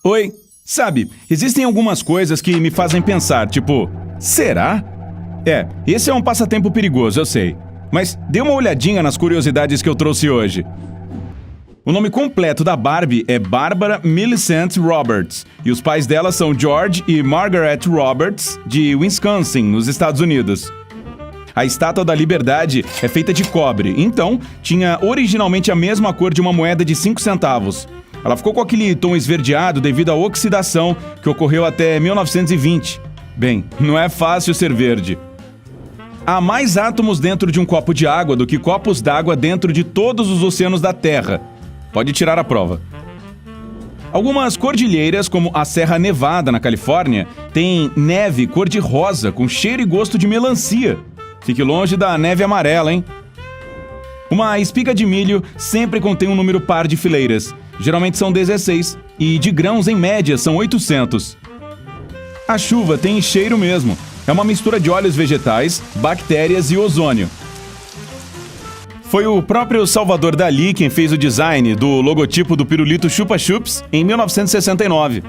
Oi, sabe, existem algumas coisas que me fazem pensar, tipo, será? Esse é um passatempo perigoso, eu sei. Mas dê uma olhadinha nas curiosidades que eu trouxe hoje. O nome completo da Barbie é Barbara Millicent Roberts, e os pais dela são George e Margaret Roberts, de Wisconsin, nos Estados Unidos. A Estátua da Liberdade é feita de cobre, então tinha originalmente a mesma cor de uma moeda de 5 centavos. Ela ficou com aquele tom esverdeado devido à oxidação que ocorreu até 1920. Bem, não é fácil ser verde. Há mais átomos dentro de um copo de água do que copos d'água dentro de todos os oceanos da Terra. Pode tirar a prova. Algumas cordilheiras, como a Serra Nevada, na Califórnia, têm neve cor-de-rosa com cheiro e gosto de melancia. Fique longe da neve amarela, hein? Uma espiga de milho sempre contém um número par de fileiras. Geralmente são 16, e de grãos, em média, são 800. A chuva tem cheiro mesmo. É uma mistura de óleos vegetais, bactérias e ozônio. Foi o próprio Salvador Dalí quem fez o design do logotipo do pirulito Chupa Chups em 1969.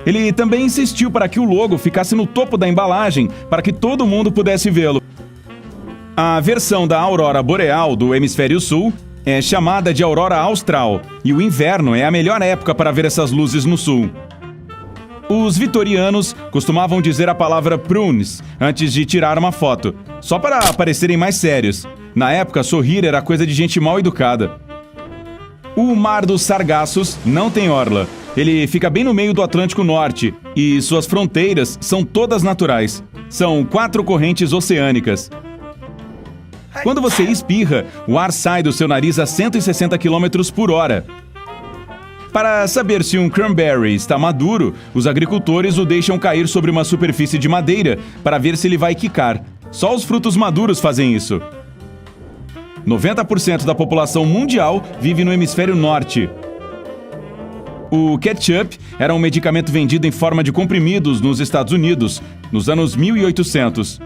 Ele também insistiu para que o logo ficasse no topo da embalagem para que todo mundo pudesse vê-lo. A versão da aurora boreal do hemisfério sul é chamada de aurora austral, e o inverno é a melhor época para ver essas luzes no sul. Os vitorianos costumavam dizer a palavra prunes antes de tirar uma foto, só para parecerem mais sérios. Na época, sorrir era coisa de gente mal educada. O Mar dos Sargassos não tem orla. Ele fica bem no meio do Atlântico Norte e suas fronteiras são todas naturais. São 4 correntes oceânicas. Quando você espirra, o ar sai do seu nariz a 160 km por hora. Para saber se um cranberry está maduro, os agricultores o deixam cair sobre uma superfície de madeira para ver se ele vai quicar. Só os frutos maduros fazem isso. 90% da população mundial vive no hemisfério norte. O ketchup era um medicamento vendido em forma de comprimidos nos Estados Unidos, nos anos 1800.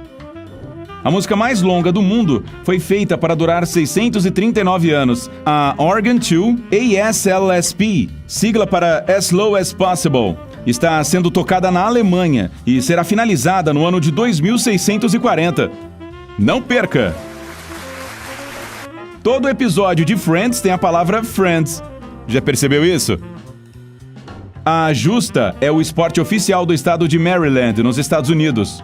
A música mais longa do mundo foi feita para durar 639 anos, a Organ 2 ASLSP, sigla para As Slow as Possible. Está sendo tocada na Alemanha e será finalizada no ano de 2640. Não perca! Todo episódio de Friends tem a palavra Friends. Já percebeu isso? A justa é o esporte oficial do estado de Maryland, nos Estados Unidos.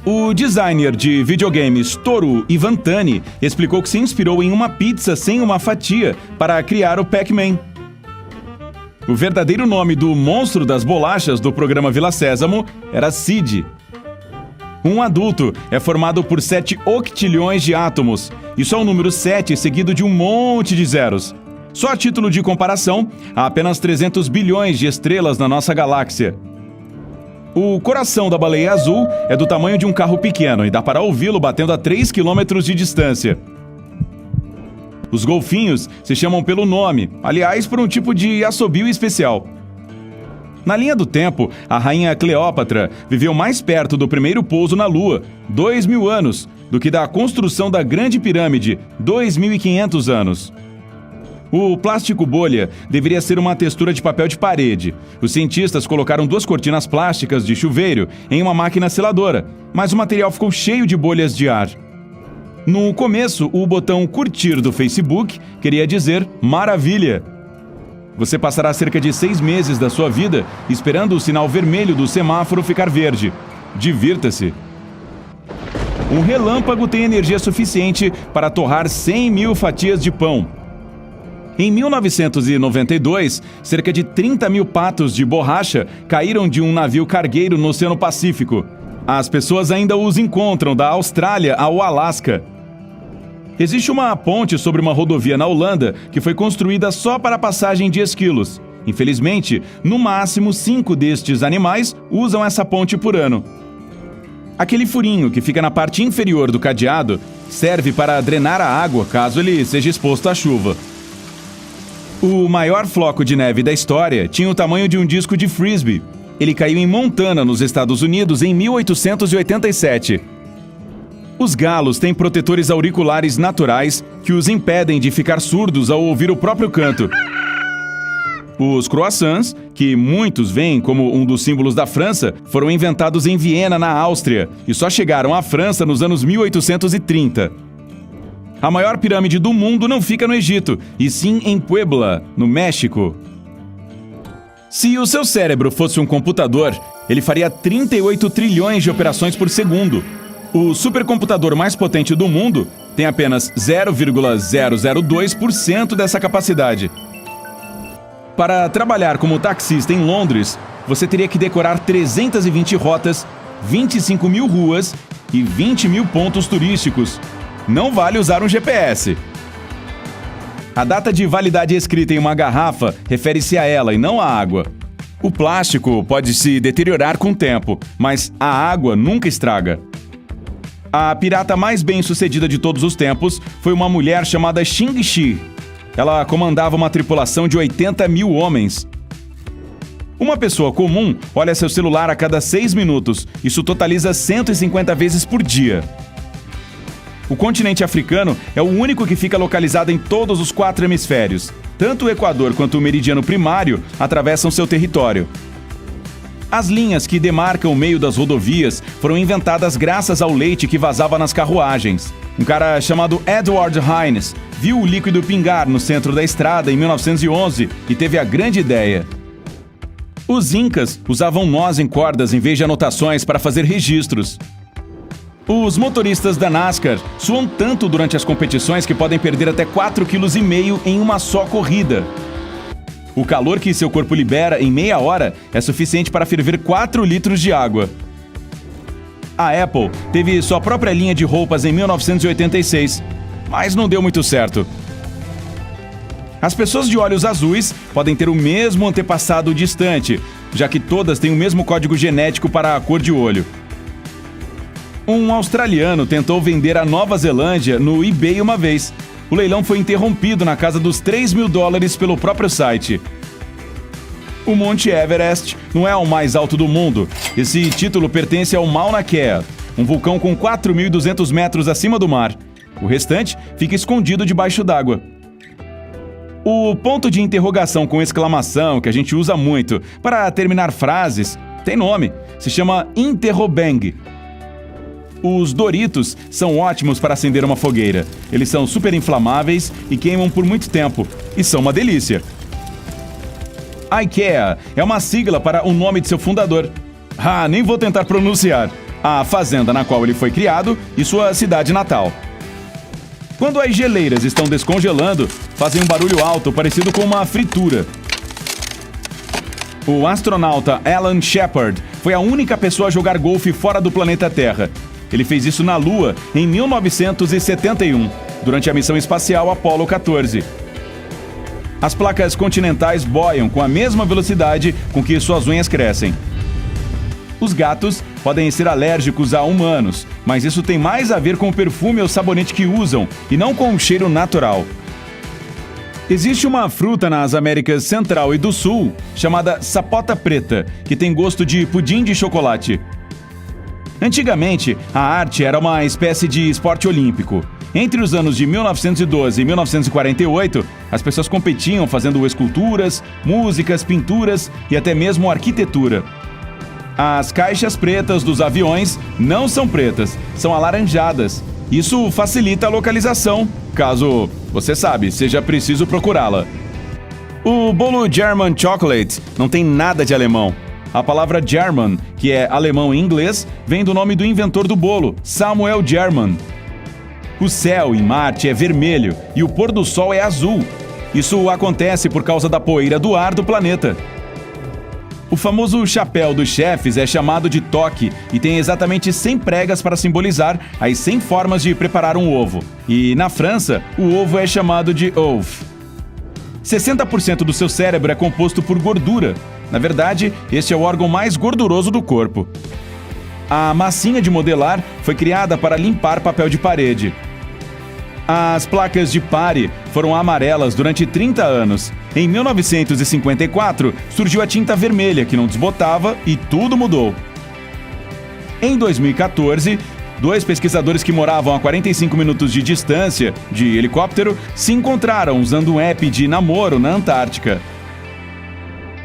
O designer de videogames Toru Iwatani explicou que se inspirou em uma pizza sem uma fatia para criar o Pac-Man. O verdadeiro nome do monstro das bolachas do programa Vila Sésamo era Sid. Um adulto é formado por 7 octilhões de átomos. Isso é o número 7 seguido de um monte de zeros. Só a título de comparação, há apenas 300 bilhões de estrelas na nossa galáxia. O coração da baleia azul é do tamanho de um carro pequeno e dá para ouvi-lo batendo a 3 km de distância. Os golfinhos se chamam pelo nome, aliás, por um tipo de assobio especial. Na linha do tempo, a rainha Cleópatra viveu mais perto do primeiro pouso na Lua, 2.000 anos, do que da construção da Grande Pirâmide, 2.500 anos. O plástico bolha deveria ser uma textura de papel de parede. Os cientistas colocaram 2 cortinas plásticas de chuveiro em uma máquina seladora, mas o material ficou cheio de bolhas de ar. No começo, o botão curtir do Facebook queria dizer maravilha. Você passará cerca de 6 meses da sua vida esperando o sinal vermelho do semáforo ficar verde. Divirta-se! Um relâmpago tem energia suficiente para torrar 100.000 fatias de pão. Em 1992, cerca de 30.000 patos de borracha caíram de um navio cargueiro no Oceano Pacífico. As pessoas ainda os encontram da Austrália ao Alasca. Existe uma ponte sobre uma rodovia na Holanda que foi construída só para a passagem de esquilos. Infelizmente, no máximo 5 destes animais usam essa ponte por ano. Aquele furinho que fica na parte inferior do cadeado serve para drenar a água caso ele seja exposto à chuva. O maior floco de neve da história tinha o tamanho de um disco de frisbee. Ele caiu em Montana, nos Estados Unidos, em 1887. Os galos têm protetores auriculares naturais que os impedem de ficar surdos ao ouvir o próprio canto. Os croissants, que muitos veem como um dos símbolos da França, foram inventados em Viena, na Áustria, e só chegaram à França nos anos 1830. A maior pirâmide do mundo não fica no Egito, e sim em Puebla, no México. Se o seu cérebro fosse um computador, ele faria 38 trilhões de operações por segundo. O supercomputador mais potente do mundo tem apenas 0,002% dessa capacidade. Para trabalhar como taxista em Londres, você teria que decorar 320 rotas, 25 mil ruas e 20 mil pontos turísticos. Não vale usar um GPS. A data de validade escrita em uma garrafa refere-se a ela e não à água. O plástico pode se deteriorar com o tempo, mas a água nunca estraga. A pirata mais bem-sucedida de todos os tempos foi uma mulher chamada Xing Shi. Ela comandava uma tripulação de 80 mil homens. Uma pessoa comum olha seu celular a cada 6 minutos. Isso totaliza 150 vezes por dia. O continente africano é o único que fica localizado em todos os 4 hemisférios. Tanto o Equador quanto o meridiano primário atravessam seu território. As linhas que demarcam o meio das rodovias foram inventadas graças ao leite que vazava nas carruagens. Um cara chamado Edward Hines viu o líquido pingar no centro da estrada em 1911 e teve a grande ideia. Os incas usavam nós em cordas em vez de anotações para fazer registros. Os motoristas da NASCAR suam tanto durante as competições que podem perder até 4,5 kg em uma só corrida. O calor que seu corpo libera em meia hora é suficiente para ferver 4 litros de água. A Apple teve sua própria linha de roupas em 1986, mas não deu muito certo. As pessoas de olhos azuis podem ter o mesmo antepassado distante, já que todas têm o mesmo código genético para a cor de olho. Um australiano tentou vender a Nova Zelândia no eBay uma vez. O leilão foi interrompido na casa dos $3 mil pelo próprio site. O Monte Everest não é o mais alto do mundo. Esse título pertence ao Mauna Kea, um vulcão com 4.200 metros acima do mar. O restante fica escondido debaixo d'água. O ponto de interrogação com exclamação, que a gente usa muito para terminar frases, tem nome. Se chama interrobang. Os Doritos são ótimos para acender uma fogueira. Eles são super inflamáveis e queimam por muito tempo. E são uma delícia. IKEA é uma sigla para o nome de seu fundador. Nem vou tentar pronunciar. A fazenda na qual ele foi criado e sua cidade natal. Quando as geleiras estão descongelando, fazem um barulho alto parecido com uma fritura. O astronauta Alan Shepard foi a única pessoa a jogar golfe fora do planeta Terra. Ele fez isso na Lua em 1971, durante a missão espacial Apollo 14. As placas continentais boiam com a mesma velocidade com que suas unhas crescem. Os gatos podem ser alérgicos a humanos, mas isso tem mais a ver com o perfume ou sabonete que usam, e não com o cheiro natural. Existe uma fruta nas Américas Central e do Sul, chamada sapota preta, que tem gosto de pudim de chocolate. Antigamente, a arte era uma espécie de esporte olímpico. Entre os anos de 1912 e 1948, as pessoas competiam fazendo esculturas, músicas, pinturas e até mesmo arquitetura. As caixas pretas dos aviões não são pretas, são alaranjadas. Isso facilita a localização, caso, você sabe, seja preciso procurá-la. O bolo German Chocolate não tem nada de alemão. A palavra German, que é alemão em inglês, vem do nome do inventor do bolo, Samuel German. O céu em Marte é vermelho e o pôr do sol é azul. Isso acontece por causa da poeira do ar do planeta. O famoso chapéu dos chefes é chamado de toque e tem exatamente 100 pregas para simbolizar as 100 formas de preparar um ovo. E na França, o ovo é chamado de œuf. 60% do seu cérebro é composto por gordura. Na verdade, este é o órgão mais gorduroso do corpo. A massinha de modelar foi criada para limpar papel de parede. As placas de pare foram amarelas durante 30 anos. Em 1954, surgiu a tinta vermelha, que não desbotava, e tudo mudou. Em 2014, 2 pesquisadores que moravam a 45 minutos de distância, de helicóptero, se encontraram usando um app de namoro na Antártica.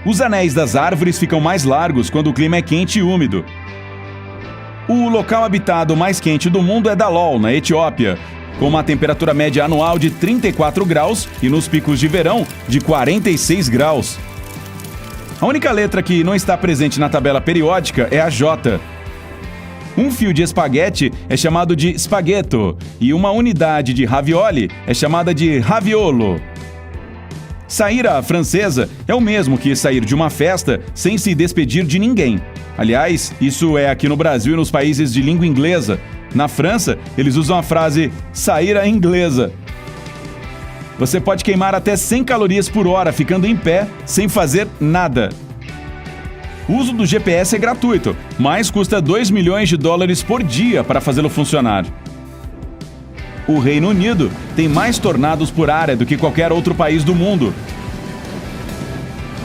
Os anéis das árvores ficam mais largos quando o clima é quente e úmido. O local habitado mais quente do mundo é Dalol, na Etiópia, com uma temperatura média anual de 34 graus e nos picos de verão de 46 graus. A única letra que não está presente na tabela periódica é a J. Um fio de espaguete é chamado de spaghetto e uma unidade de ravioli é chamada de raviolo. Sair à francesa é o mesmo que sair de uma festa sem se despedir de ninguém. Aliás, isso é aqui no Brasil e nos países de língua inglesa. Na França, eles usam a frase sair à inglesa. Você pode queimar até 100 calorias por hora ficando em pé sem fazer nada. O uso do GPS é gratuito, mas custa 2 milhões de dólares por dia para fazê-lo funcionar. O Reino Unido tem mais tornados por área do que qualquer outro país do mundo.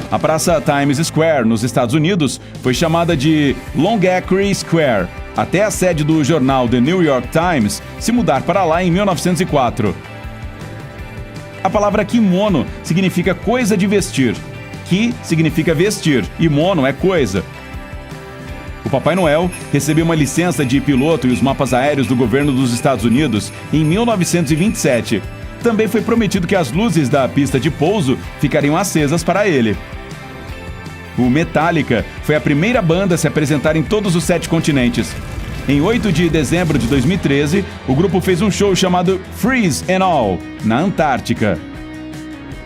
A praça Times Square, nos Estados Unidos, foi chamada de Longacre Square, até a sede do jornal The New York Times se mudar para lá em 1904. A palavra kimono significa coisa de vestir. Ki significa vestir e mono é coisa. O Papai Noel recebeu uma licença de piloto e os mapas aéreos do governo dos Estados Unidos em 1927. Também foi prometido que as luzes da pista de pouso ficariam acesas para ele. O Metallica foi a primeira banda a se apresentar em todos os 7 continentes. Em 8 de dezembro de 2013, o grupo fez um show chamado Freeze and All, na Antártica.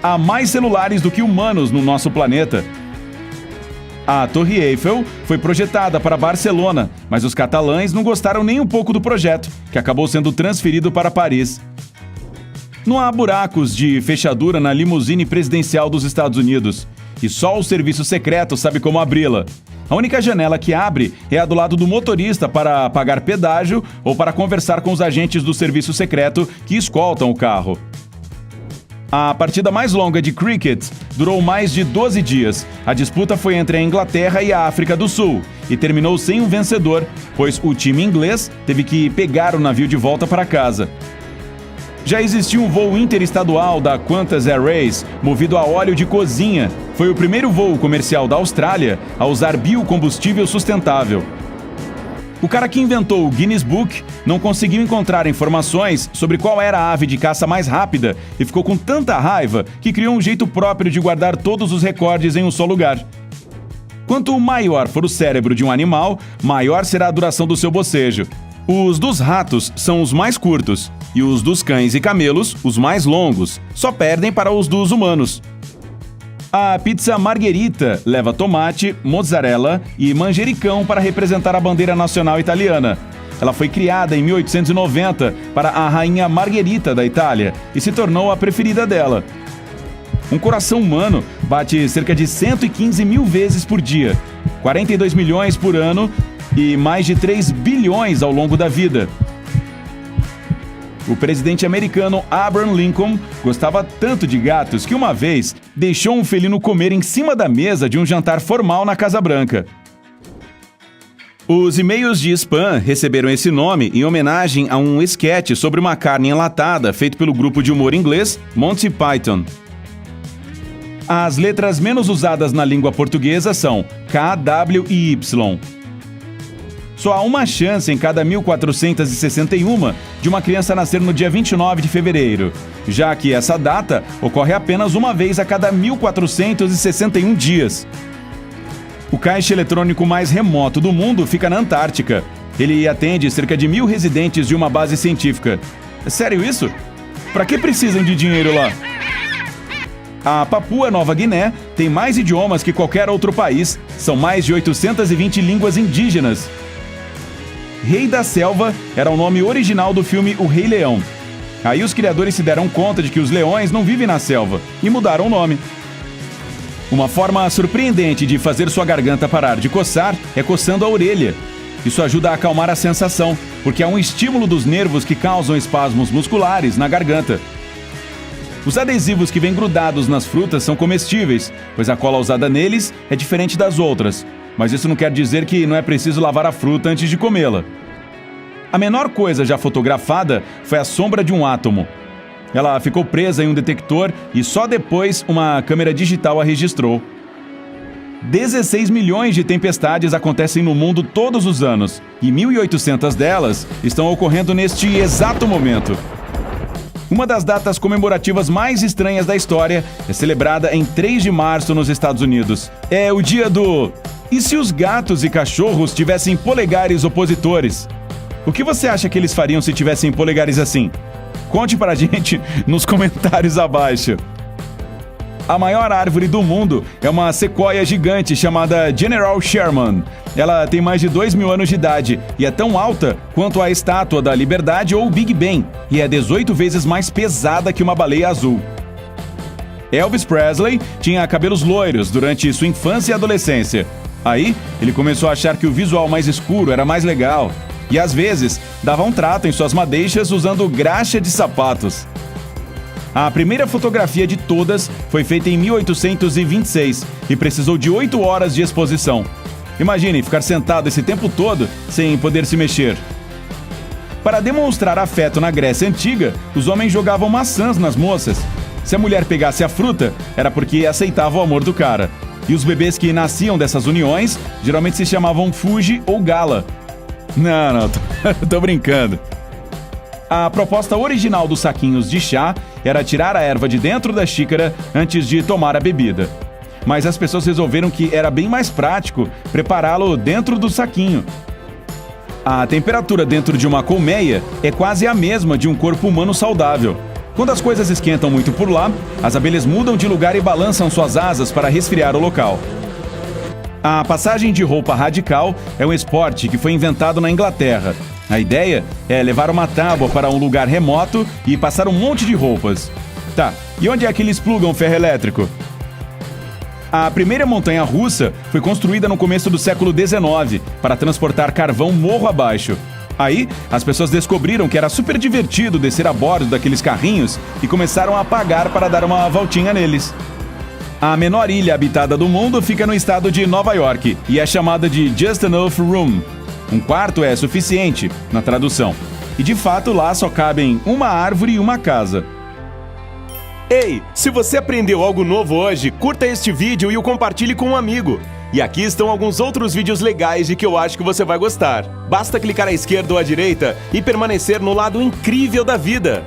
Há mais celulares do que humanos no nosso planeta. A Torre Eiffel foi projetada para Barcelona, mas os catalães não gostaram nem um pouco do projeto, que acabou sendo transferido para Paris. Não há buracos de fechadura na limusine presidencial dos Estados Unidos, e só o serviço secreto sabe como abri-la. A única janela que abre é a do lado do motorista para pagar pedágio ou para conversar com os agentes do serviço secreto que escoltam o carro. A partida mais longa de cricket durou mais de 12 dias. A disputa foi entre a Inglaterra e a África do Sul e terminou sem um vencedor, pois o time inglês teve que pegar o navio de volta para casa. Já existia um voo interestadual da Qantas Airways movido a óleo de cozinha. Foi o primeiro voo comercial da Austrália a usar biocombustível sustentável. O cara que inventou o Guinness Book não conseguiu encontrar informações sobre qual era a ave de caça mais rápida e ficou com tanta raiva que criou um jeito próprio de guardar todos os recordes em um só lugar. Quanto maior for o cérebro de um animal, maior será a duração do seu bocejo. Os dos ratos são os mais curtos e os dos cães e camelos os mais longos, só perdem para os dos humanos. A pizza margherita leva tomate, mozzarella e manjericão para representar a bandeira nacional italiana. Ela foi criada em 1890 para a rainha Margherita da Itália e se tornou a preferida dela. Um coração humano bate cerca de 115 mil vezes por dia, 42 milhões por ano e mais de 3 bilhões ao longo da vida. O presidente americano Abraham Lincoln gostava tanto de gatos que uma vez deixou um felino comer em cima da mesa de um jantar formal na Casa Branca. Os e-mails de spam receberam esse nome em homenagem a um esquete sobre uma carne enlatada feito pelo grupo de humor inglês Monty Python. As letras menos usadas na língua portuguesa são K, W e Y. Só há uma chance em cada 1461 de uma criança nascer no dia 29 de fevereiro, já que essa data ocorre apenas uma vez a cada 1461 dias. O caixa eletrônico mais remoto do mundo fica na Antártica. Ele atende cerca de 1.000 residentes de uma base científica. É sério isso? Para que precisam de dinheiro lá? A Papua Nova Guiné tem mais idiomas que qualquer outro país. São mais de 820 línguas indígenas. Rei da Selva era o nome original do filme O Rei Leão. Aí os criadores se deram conta de que os leões não vivem na selva e mudaram o nome. Uma forma surpreendente de fazer sua garganta parar de coçar é coçando a orelha. Isso ajuda a acalmar a sensação, porque é um estímulo dos nervos que causam espasmos musculares na garganta. Os adesivos que vêm grudados nas frutas são comestíveis, pois a cola usada neles é diferente das outras. Mas isso não quer dizer que não é preciso lavar a fruta antes de comê-la. A menor coisa já fotografada foi a sombra de um átomo. Ela ficou presa em um detector e só depois uma câmera digital a registrou. 16 milhões de tempestades acontecem no mundo todos os anos, e 1.800 delas estão ocorrendo neste exato momento. Uma das datas comemorativas mais estranhas da história é celebrada em 3 de março nos Estados Unidos. É o dia do... E se os gatos e cachorros tivessem polegares opositores? O que você acha que eles fariam se tivessem polegares assim? Conte pra gente nos comentários abaixo. A maior árvore do mundo é uma sequoia gigante chamada General Sherman. Ela tem mais de 2.000 anos de idade e é tão alta quanto a Estátua da Liberdade ou Big Ben, e é 18 vezes mais pesada que uma baleia azul. Elvis Presley tinha cabelos loiros durante sua infância e adolescência. Aí, ele começou a achar que o visual mais escuro era mais legal e, às vezes, dava um trato em suas madeixas usando graxa de sapatos. A primeira fotografia de todas foi feita em 1826 e precisou de 8 horas de exposição. Imagine ficar sentado esse tempo todo sem poder se mexer. Para demonstrar afeto na Grécia Antiga, os homens jogavam maçãs nas moças. Se a mulher pegasse a fruta, era porque aceitava o amor do cara. E os bebês que nasciam dessas uniões geralmente se chamavam Fuji ou Gala. Não, tô brincando. A proposta original dos saquinhos de chá era tirar a erva de dentro da xícara antes de tomar a bebida. Mas as pessoas resolveram que era bem mais prático prepará-lo dentro do saquinho. A temperatura dentro de uma colmeia é quase a mesma de um corpo humano saudável. Quando as coisas esquentam muito por lá, as abelhas mudam de lugar e balançam suas asas para resfriar o local. A passagem de roupa radical é um esporte que foi inventado na Inglaterra. A ideia é levar uma tábua para um lugar remoto e passar um monte de roupas. Tá, e onde é que eles plugam o ferro elétrico? A primeira montanha-russa foi construída no começo do século XIX para transportar carvão morro abaixo. Aí, as pessoas descobriram que era super divertido descer a bordo daqueles carrinhos e começaram a pagar para dar uma voltinha neles. A menor ilha habitada do mundo fica no estado de Nova York e é chamada de Just Enough Room. Um quarto é suficiente, na tradução. E de fato lá só cabem uma árvore e uma casa. Ei, se você aprendeu algo novo hoje, curta este vídeo e o compartilhe com um amigo. E aqui estão alguns outros vídeos legais de que eu acho que você vai gostar. Basta clicar à esquerda ou à direita e permanecer no lado incrível da vida.